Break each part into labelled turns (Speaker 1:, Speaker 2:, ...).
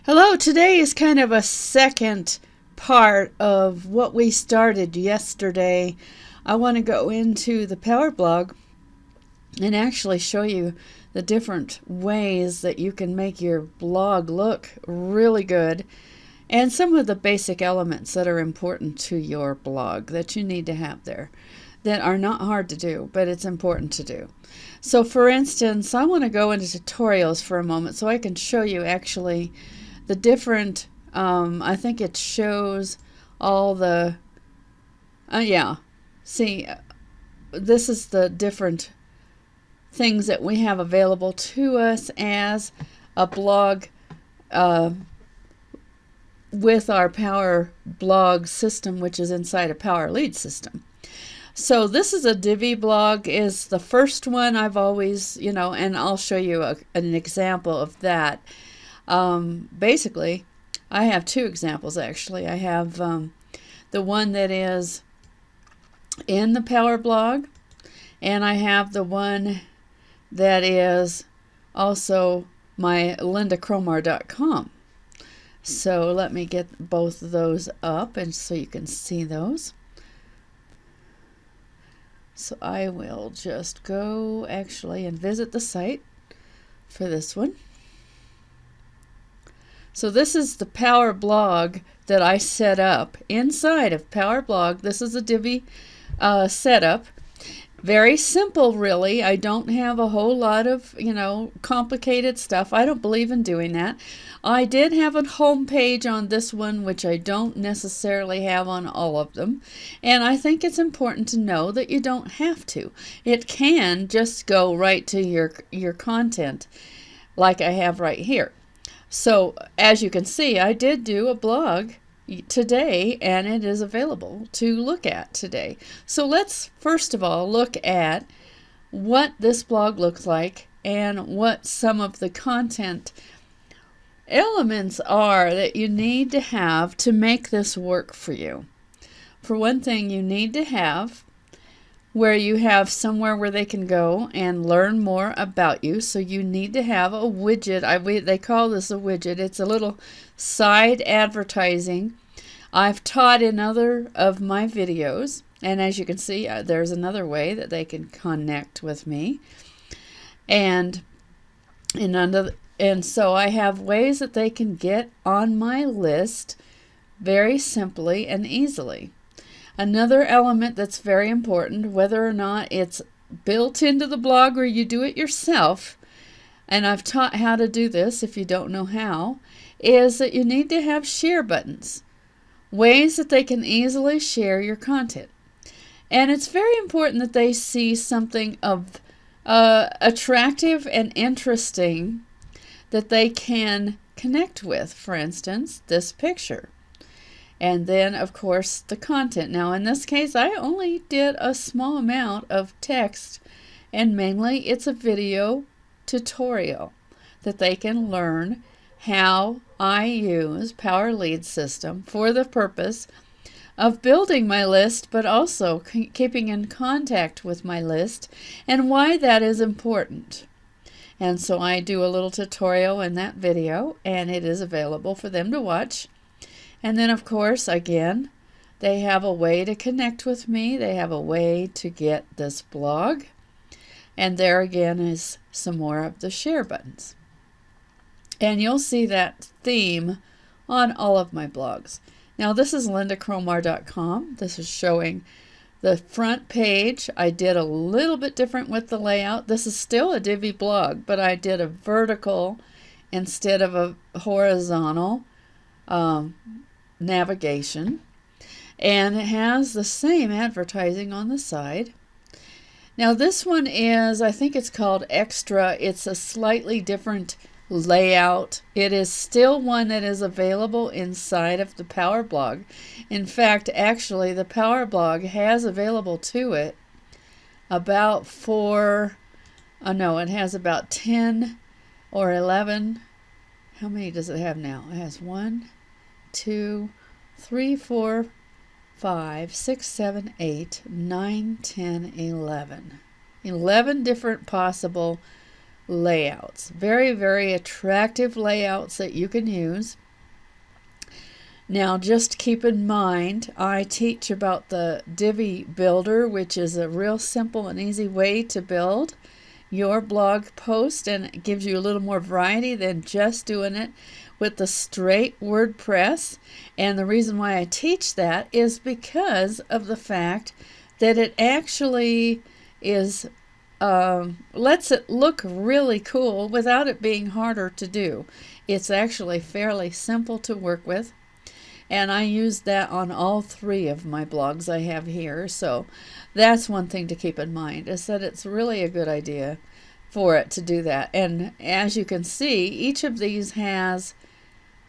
Speaker 1: Hello, today is kind of a second part of what we started yesterday. I want to go into the Power Blog and actually show you the different ways that you can make your blog look really good and some of the basic elements that are important to your blog that you need to have there that are not hard to do, but it's important to do. So for instance, I want to go into tutorials for a moment so I can show you actually the different, I think it shows all the, see, this is the different things that we have available to us as a blog with our Power Blog system, which is inside a Power Lead system. So this is a Divi blog, is the first one I've always, and I'll show you an example of that. Basically, I have two examples actually. I have the one that is in the Power Blog, and I have the one that is also my LyndaCromar.com. So let me get both of those up and so you can see those. So I will just go actually and visit the site for this one. So this is the Power Blog that I set up inside of Power Blog. This is a Divi setup. Very simple, really. I don't have a whole lot of, complicated stuff. I don't believe in doing that. I did have a home page on this one, which I don't necessarily have on all of them. And I think it's important to know that you don't have to. It can just go right to your content, like I have right here. So as you can see, I did do a blog today, and it is available to look at today. So let's first of all look at what this blog looks like and what some of the content elements are that you need to have to make this work for you. For one thing, you need to have where you have somewhere where they can go and learn more about you. So you need to have a widget. They call this a widget. It's a little side advertising. I've taught in other of my videos, and as you can see, there's another way that they can connect with me. And so I have ways that they can get on my list very simply and easily. Another element that's very important, whether or not it's built into the blog or you do it yourself, and I've taught how to do this if you don't know how, is that you need to have share buttons. Ways that they can easily share your content. And it's very important that they see something of attractive and interesting that they can connect with. For instance, this picture. And then, of course, the content. Now, in this case, I only did a small amount of text, and mainly it's a video tutorial that they can learn how I use Power Lead System for the purpose of building my list, but also keeping in contact with my list and why that is important. And so I do a little tutorial in that video, and it is available for them to watch. And then, of course, again, they have a way to connect with me. They have a way to get this blog. And there again is some more of the share buttons. And you'll see that theme on all of my blogs. Now, this is LyndaCromar.com. This is showing the front page. I did a little bit different with the layout. This is still a Divi blog, but I did a vertical instead of a horizontal navigation, and it has the same advertising on the side. Now this one is, I think it's called Extra. It's a slightly different layout. It is still one that is available inside of the Power Blog. In fact, actually the Power Blog has available to it about it has about 10 or 11. How many does it have now? It has 1, 2, 3, 4, 5, 6, 7, 8, 9, 10, 11. 11 different possible layouts. Very, very attractive layouts that you can use. Now, just keep in mind, I teach about the Divi Builder, which is a real simple and easy way to build your blog post, and it gives you a little more variety than just doing it with the straight WordPress. And the reason why I teach that is because of the fact that it actually is lets it look really cool without it being harder to do. It's actually fairly simple to work with, and I use that on all 3 of my blogs I have here. So that's one thing to keep in mind, is that it's really a good idea for it to do that. And as you can see, each of these has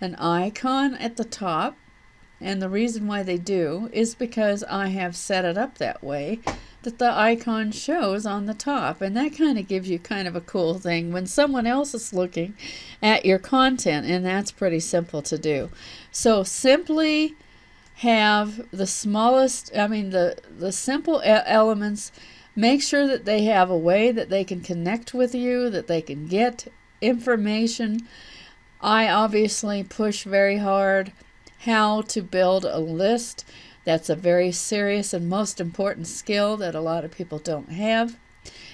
Speaker 1: an icon at the top, and the reason why they do is because I have set it up that way that the icon shows on the top, and that kind of gives you kind of a cool thing when someone else is looking at your content, and that's pretty simple to do. So simply have the smallest, the simple elements. Make sure that they have a way that they can connect with you, that they can get information. I obviously push very hard how to build a list. That's a very serious and most important skill that a lot of people don't have.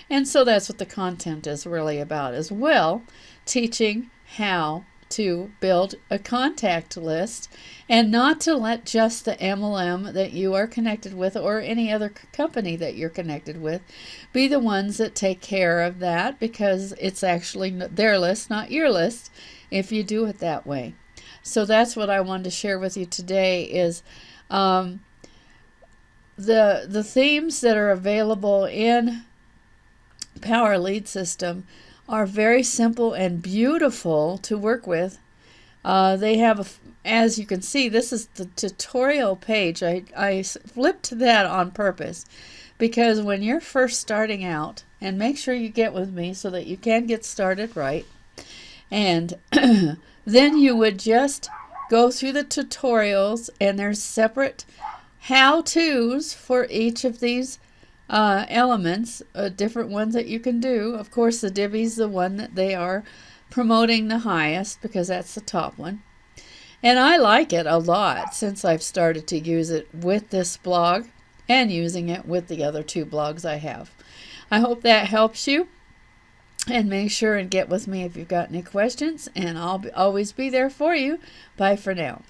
Speaker 1: And so that's what the content is really about as well, teaching how to build a contact list, and not to let just the MLM that you are connected with or any other company that you're connected with be the ones that take care of that, because it's actually their list, not your list, if you do it that way. So that's what I wanted to share with you today, is the themes that are available in Power Lead System are very simple and beautiful to work with. They have, as you can see, this is the tutorial page. I flipped that on purpose because when you're first starting out, and make sure you get with me so that you can get started right, and then you would just go through the tutorials, and there's separate how-tos for each of these elements, different ones that you can do. Of course, the Divi's the one that they are promoting the highest because that's the top one. And I like it a lot since I've started to use it with this blog and using it with the other 2 blogs I have. I hope that helps you. And make sure and get with me if you've got any questions, and I'll always be there for you. Bye for now.